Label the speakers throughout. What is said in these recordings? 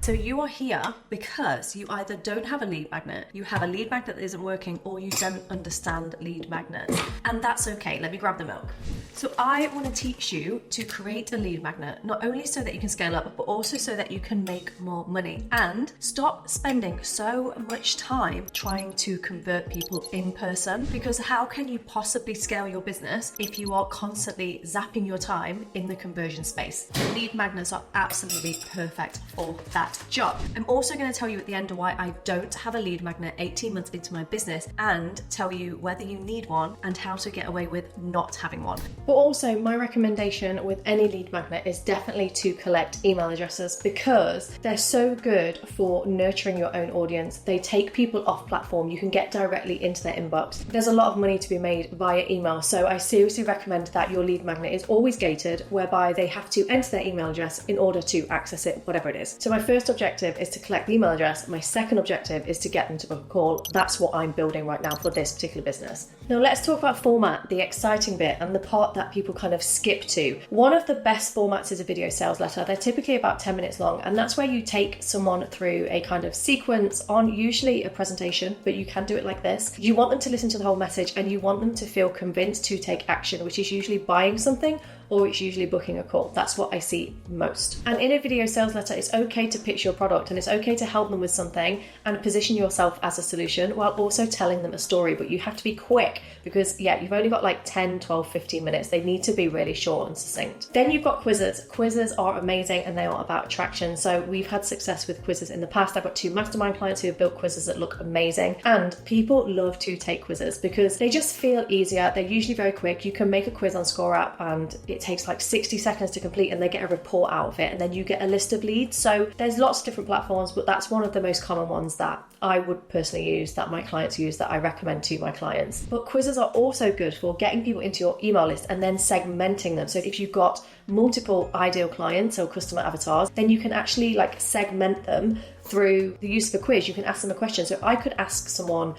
Speaker 1: So you are here because you either don't have a lead magnet, you have a lead magnet that isn't working, or you don't understand lead magnets. And that's okay. Let me grab the milk. So I want to teach you to create a lead magnet, not only so that you can scale up, but also so that you can make more money and stop spending so much time trying to convert people in person. Because how can you possibly scale your business if you are constantly zapping your time in the conversion space? Lead magnets are absolutely perfect for that job. I'm also going to tell you at the end why I don't have a lead magnet 18 months into my business, and tell you whether you need one and how to get away with not having one. But also, my recommendation with any lead magnet is definitely to collect email addresses, because they're so good for nurturing your own audience. They take people off platform. You can get directly into their inbox. There's a lot of money to be made via email, so I seriously recommend that your lead magnet is always gated, whereby they have to enter their email address in order to access it, whatever it is. So my first objective is to collect the email address. My second objective is to get them to book a call. That's what I'm building right now for this particular business. Now let's talk about format, the exciting bit and the part that people kind of skip to. One of the best formats is a video sales letter. They're typically about 10 minutes long, and that's where you take someone through a kind of sequence on usually a presentation, but you can do it like this. You want them to listen to the whole message, and you want them to feel convinced to take action, which is usually buying something, or it's usually booking a call. That's what I see most. And in a video sales letter, it's okay to pitch your product, and it's okay to help them with something and position yourself as a solution while also telling them a story. But you have to be quick, because you've only got like 10, 12, 15 minutes. They need to be really short and succinct. Then you've got quizzes. Quizzes are amazing, and they are about attraction. So we've had success with quizzes in the past. I've got 2 mastermind clients who have built quizzes that look amazing, and people love to take quizzes because they just feel easier. They're usually very quick. You can make a quiz on ScoreApp and it takes like 60 seconds to complete, and they get a report out of it, and then you get a list of leads. So there's lots of different platforms, but that's one of the most common ones that I would personally use, that my clients use, that I recommend to my clients. But quizzes are also good for getting people into your email list and then segmenting them. So if you've got multiple ideal clients or customer avatars, then you can actually like segment them through the use of a quiz. You can ask them a question. So I could ask someone,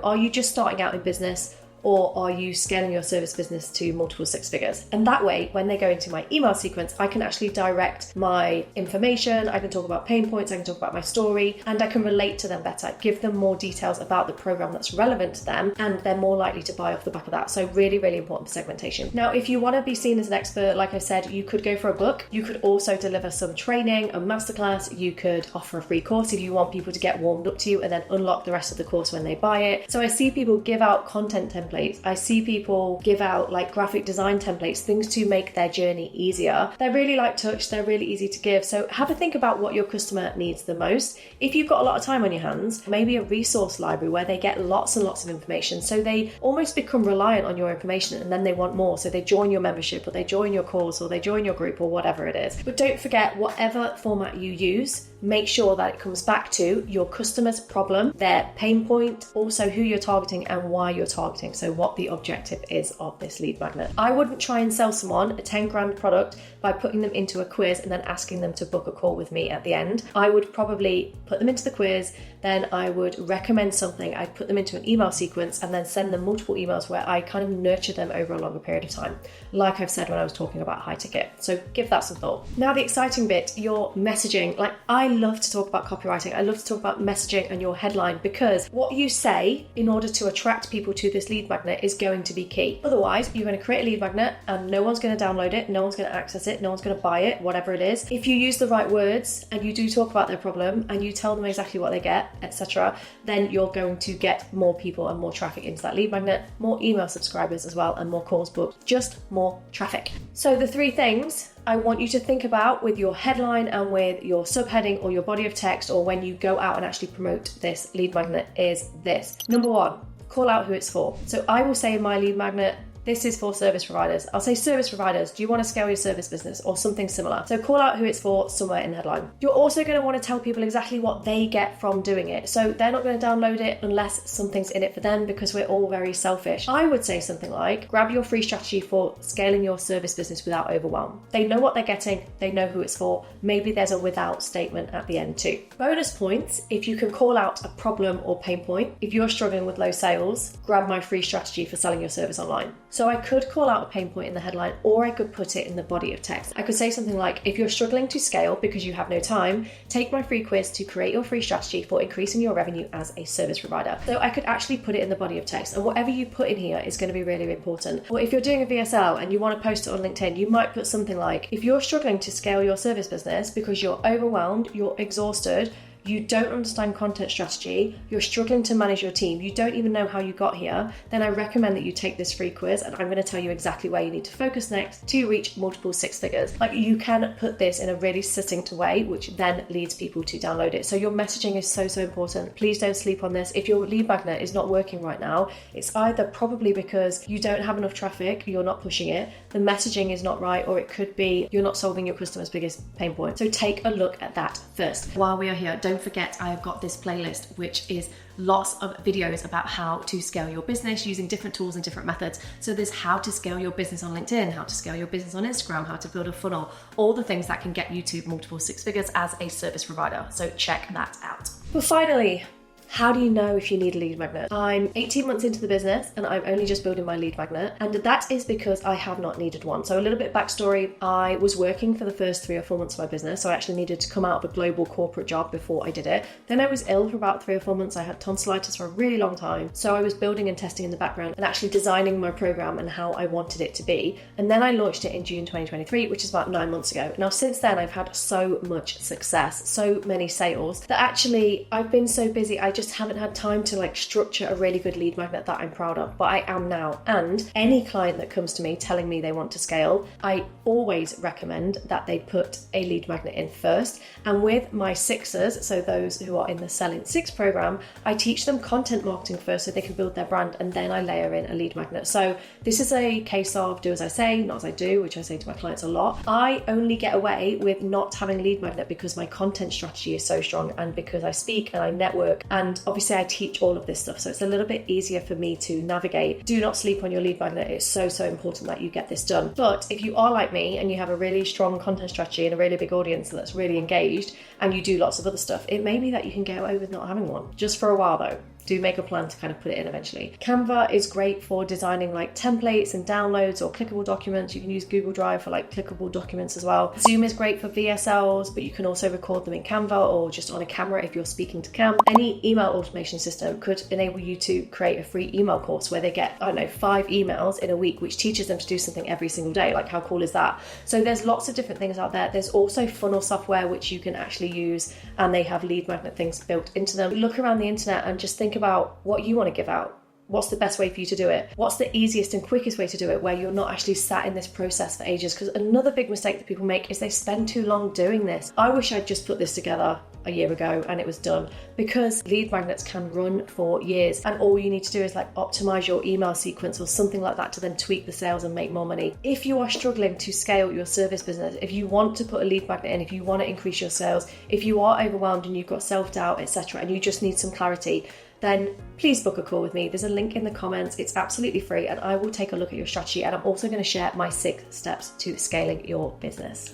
Speaker 1: are you just starting out in business, or are you scaling your service business to multiple 6 figures? And that way, when they go into my email sequence, I can actually direct my information, I can talk about pain points, I can talk about my story, and I can relate to them better, give them more details about the program that's relevant to them, and they're more likely to buy off the back of that. So really, really important for segmentation. Now, if you want to be seen as an expert, like I said, you could go for a book. You could also deliver some training, a masterclass. You could offer a free course if you want people to get warmed up to you and then unlock the rest of the course when they buy it. So I see people give out content templates. I see people give out like graphic design templates, things to make their journey easier. They're really light touch, they're really easy to give. So have a think about what your customer needs the most. If you've got a lot of time on your hands, maybe a resource library where they get lots and lots of information. So they almost become reliant on your information, and then they want more. So they join your membership, or they join your course, or they join your group, or whatever it is. But don't forget, whatever format you use, make sure that it comes back to your customer's problem, their pain point, also who you're targeting and why you're targeting. So what the objective is of this lead magnet. I wouldn't try and sell someone a 10 grand product by putting them into a quiz and then asking them to book a call with me at the end. I would probably put them into the quiz, then I would recommend something, I'd put them into an email sequence, and then send them multiple emails where I kind of nurture them over a longer period of time, like I've said when I was talking about high ticket. So give that some thought. Now the exciting bit, your messaging. Like, I love to talk about copywriting. I love to talk about messaging and your headline, because what you say in order to attract people to this lead magnet is going to be key. Otherwise, you're going to create a lead magnet and no one's going to download it, no one's going to access it, no one's going to buy it, whatever it is. If you use the right words and you do talk about their problem and you tell them exactly what they get, etc., then you're going to get more people and more traffic into that lead magnet, more email subscribers as well, and more calls booked, just more traffic. So the 3 things I want you to think about with your headline and with your subheading or your body of text, or when you go out and actually promote this lead magnet, is this. Number 1, call out who it's for. So I will say in my lead magnet, this is for service providers. I'll say service providers. Do you want to scale your service business, or something similar? So call out who it's for somewhere in the headline. You're also going to want to tell people exactly what they get from doing it. So they're not going to download it unless something's in it for them, because we're all very selfish. I would say something like, grab your free strategy for scaling your service business without overwhelm. They know what they're getting. They know who it's for. Maybe there's a without statement at the end too. Bonus points if you can call out a problem or pain point. If you're struggling with low sales, grab my free strategy for selling your service online. So I could call out a pain point in the headline, or I could put it in the body of text. I could say something like, if you're struggling to scale because you have no time, take my free quiz to create your free strategy for increasing your revenue as a service provider. So I could actually put it in the body of text, and whatever you put in here is going to be really important. Or if you're doing a VSL and you want to post it on LinkedIn, you might put something like, if you're struggling to scale your service business because you're overwhelmed, you're exhausted, you don't understand content strategy, you're struggling to manage your team, you don't even know how you got here, then I recommend that you take this free quiz, and I'm going to tell you exactly where you need to focus next to reach multiple six figures. Like, you can put this in a really succinct way, which then leads people to download it. So your messaging is so important. Please don't sleep on this. If your lead magnet is not working right now, it's either probably because you don't have enough traffic, you're not pushing it, the messaging is not right, or it could be you're not solving your customer's biggest pain point. So take a look at that first. While we are here, don't forget I have got this playlist, which is lots of videos about how to scale your business using different tools and different methods. So there's how to scale your business on LinkedIn, how to scale your business on Instagram, how to build a funnel, all the things that can get you to multiple six figures as a service provider. So check that out. But finally, how do you know if you need a lead magnet? I'm 18 months into the business and I'm only just building my lead magnet, and that is because I have not needed one. So a little bit backstory, I was working for the first 3 or 4 months of my business, so I actually needed to come out of a global corporate job before I did it. Then I was ill for about 3 or 4 months. I had tonsillitis for a really long time, so I was building and testing in the background and actually designing my program and how I wanted it to be. And then I launched it in June 2023, which is about 9 months ago. Now since then I've had so much success, so many sales, that actually I've been so busy I just haven't had time to structure a really good lead magnet that I'm proud of, but I am now. And any client that comes to me telling me they want to scale, I always recommend that they put a lead magnet in first. And with my sixers, so those who are in the Sell in 6 program, I teach them content marketing first so they can build their brand, and then I layer in a lead magnet. So this is a case of do as I say, not as I do, which I say to my clients a lot. I only get away with not having lead magnet because my content strategy is so strong, and because I speak and I network, and obviously I teach all of this stuff, so it's a little bit easier for me to navigate. Do not sleep on your lead magnet. It's so important that you get this done. But if you are like me and you have a really strong content strategy and a really big audience that's really engaged, and you do lots of other stuff, it may be that you can get away with not having one, just for a while though. Do make a plan to kind of put it in eventually. Canva is great for designing templates and downloads or clickable documents. You can use Google Drive for clickable documents as well. Zoom is great for VSLs, but you can also record them in Canva or just on a camera if you're speaking to cam. Any email automation system could enable you to create a free email course where they get, 5 emails in a week, which teaches them to do something every single day. How cool is that? So there's lots of different things out there. There's also funnel software which you can actually use, and they have lead magnet things built into them. Look around the internet and just think about what you want to give out. What's the best way for you to do it? What's the easiest and quickest way to do it where you're not actually sat in this process for ages? Because another big mistake that people make is they spend too long doing this. I wish I'd just put this together a year ago and it was done, because lead magnets can run for years, and all you need to do is optimize your email sequence or something like that to then tweak the sales and make more money. If you are struggling to scale your service business, if you want to put a lead magnet in, if you want to increase your sales, if you are overwhelmed and you've got self-doubt, etc., and you just need some clarity, then please book a call with me. There's a link in the comments. It's absolutely free, and I will take a look at your strategy, and I'm also going to share my 6 steps to scaling your business.